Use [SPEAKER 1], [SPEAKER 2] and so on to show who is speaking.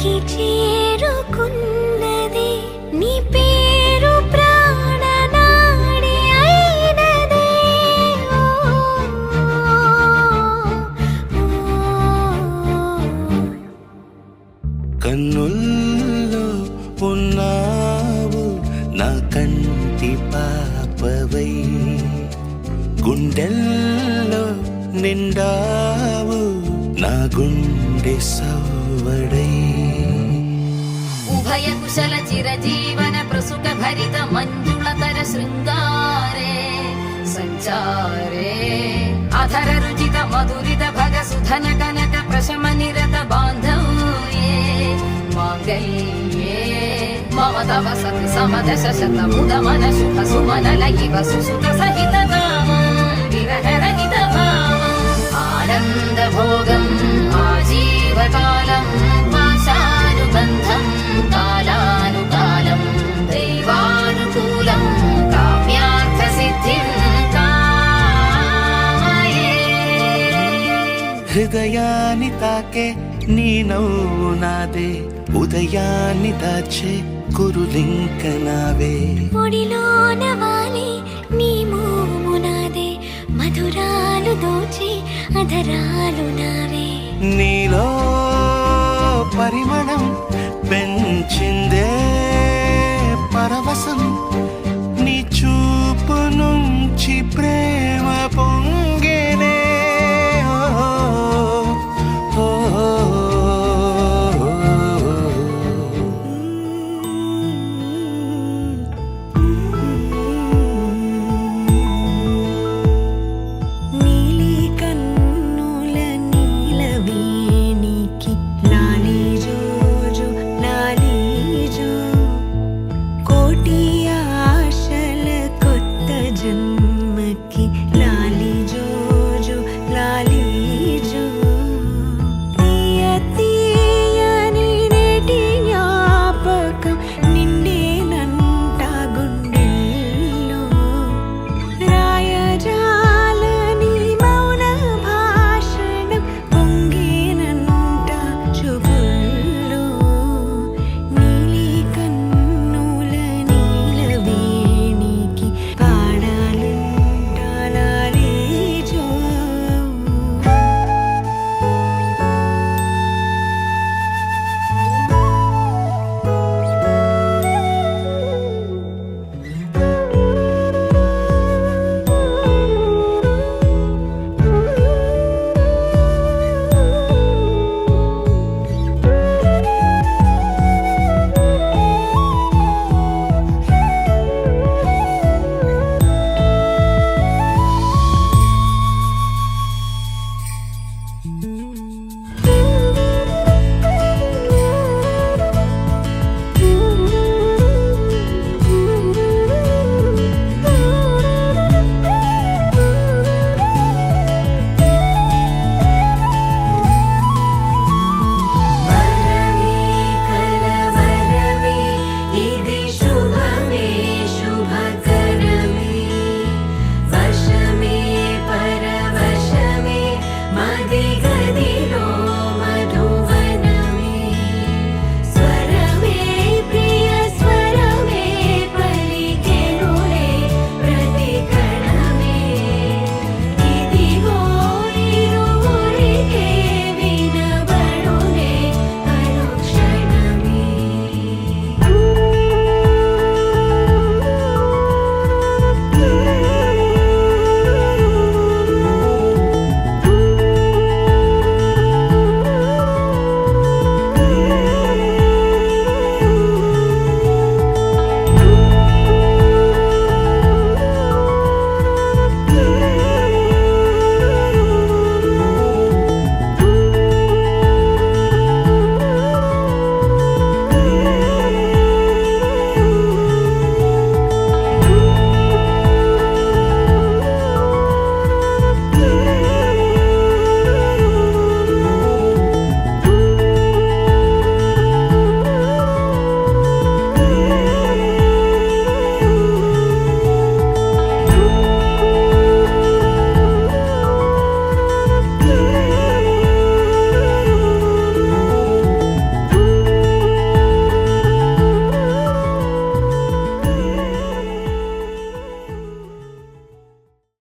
[SPEAKER 1] తాకి చేరుకున్నది నీ పేరు ప్రాణనాడి అయినదే
[SPEAKER 2] కన్నుల్లో ఉన్నావు నా కంటి పాపవై గుండెల్లో నిండావు నా గుండె సవ్వడై
[SPEAKER 3] ఉభయ కుశల చిరజీవన ప్రసుక భరిత మంజుళతర శృంగారే సంచారే అధర రుచిత మధురిత భగ సుధన కనక ప్రశమ నిరత బాంధవ్యే మాంగళ్యే మమ తవ సతి సమదశ శత ముద మన శుభ సుమన లయివ సుసుత సహిత కామం విరహరహిత భావం ఆనంద భోగం ఆజీవకాలం పాశానుబంధం కాలానుకాలం దైవానుకూలం కామ్యార్థ సిద్ధిం కామయే.
[SPEAKER 2] హృదయాన్ని తాకే నీ నవ్వు నాదే ఉదయాన్ని దాచే కురులింక నావే
[SPEAKER 1] ఒడిలోన వాలి నీ మోము నాదే మధురాలు దోచి అధరాలు నావే
[SPEAKER 2] నీలో పరిమళం పెంచింది